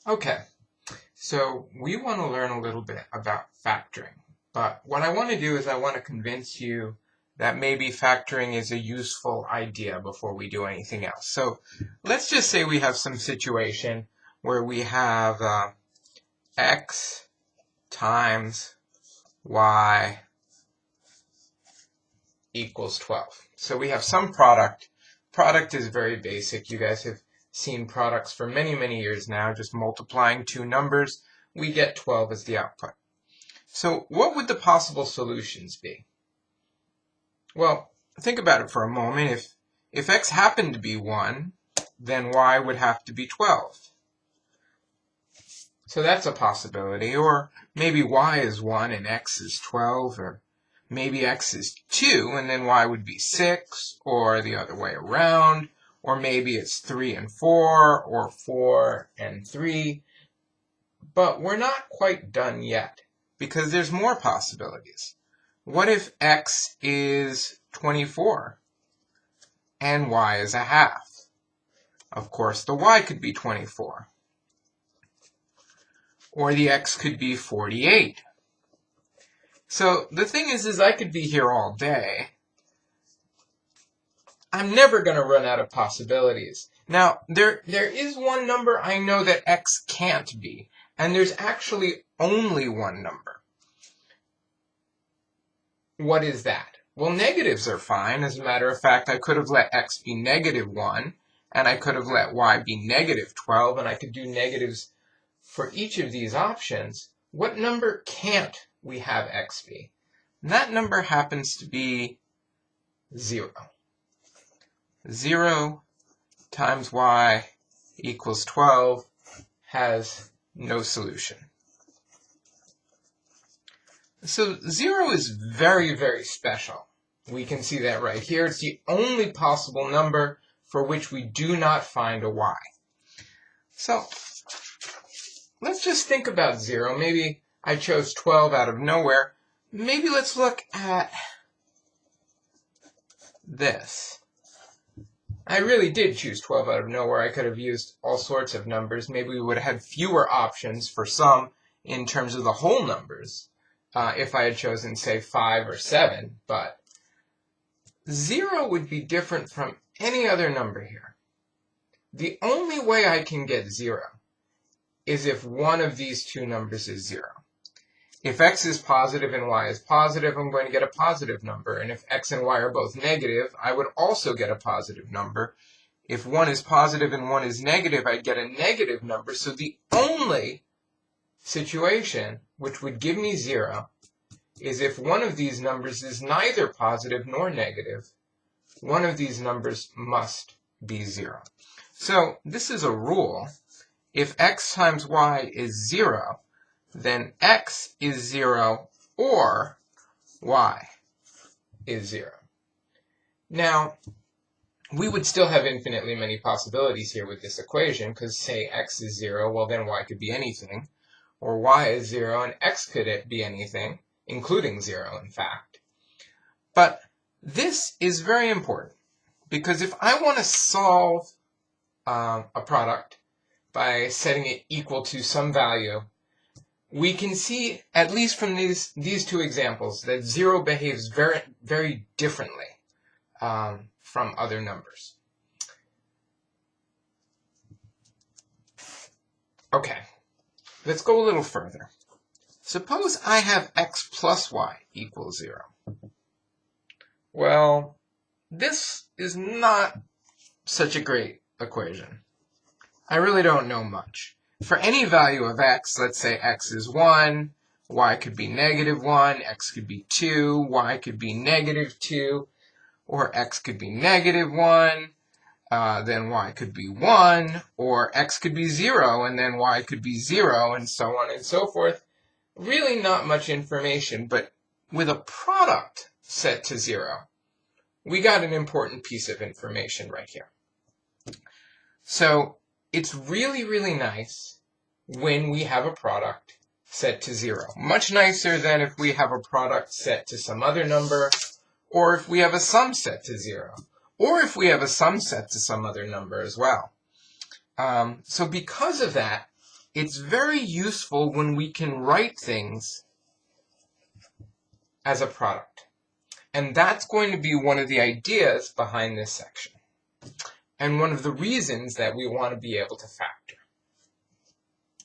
Okay, so we want to learn a little bit about factoring, but what I want to do is I want to convince you that maybe factoring is a useful idea before we do anything else. So let's just say we have some situation where we have x times y equals 12. So we have some product. Product is very basic. You guys have seen products for many, many years now. Just multiplying two numbers, we get 12 as the output. So what would the possible solutions be? Well, think about it for a moment. If x happened to be 1, then y would have to be 12. So that's a possibility. Or maybe y is 1 and x is 12, or maybe x is 2 and then y would be 6, or the other way around, or maybe it's 3 and 4, or 4 and 3. But we're not quite done yet, because there's more possibilities. What if x is 24 and y is a half? Of course, the y could be 24. Or the x could be 48. So the thing is I could be here all day. I'm never going to run out of possibilities. Now, there is one number I know that x can't be, and there's actually only one number. What is that? Well, negatives are fine. As a matter of fact, I could have let x be negative 1, and I could have let y be negative 12, and I could do negatives for each of these options. What number can't we have x be? And that number happens to be 0. 0 times y equals 12 has no solution. So 0 is very, very special. We can see that right here. It's the only possible number for which we do not find a y. So let's just think about 0. Maybe I chose 12 out of nowhere. Maybe let's look at this. I really did choose 12 out of nowhere. I could have used all sorts of numbers. Maybe we would have had fewer options for some in terms of the whole numbers if I had chosen, say, 5 or 7. But 0 would be different from any other number here. The only way I can get 0 is if one of these two numbers is 0. If x is positive and y is positive, I'm going to get a positive number. And if x and y are both negative, I would also get a positive number. If one is positive and one is negative, I'd get a negative number. So the only situation which would give me 0 is if one of these numbers is neither positive nor negative. One of these numbers must be 0. So this is a rule. If x times y is 0, then x is 0 or y is 0. Now, we would still have infinitely many possibilities here with this equation, because say x is 0, well then y could be anything, or y is 0 and x could be anything, including 0 in fact. But this is very important, because if I want to solve a product by setting it equal to some value, we can see, at least from these two examples, that 0 behaves very, very differently from other numbers. Okay, let's go a little further. Suppose I have x plus y equals 0. Well, this is not such a great equation. I really don't know much. For any value of x, let's say x is 1, y could be negative 1, x could be 2, y could be negative 2, or x could be negative 1, then y could be 1, or x could be 0, and then y could be 0, and so on and so forth. Really not much information, but with a product set to 0, we got an important piece of information right here. So it's really, really nice when we have a product set to 0. Much nicer than if we have a product set to some other number, or if we have a sum set to 0, or if we have a sum set to some other number as well. So because of that, it's very useful when we can write things as a product. And that's going to be one of the ideas behind this section, and one of the reasons that we want to be able to factor.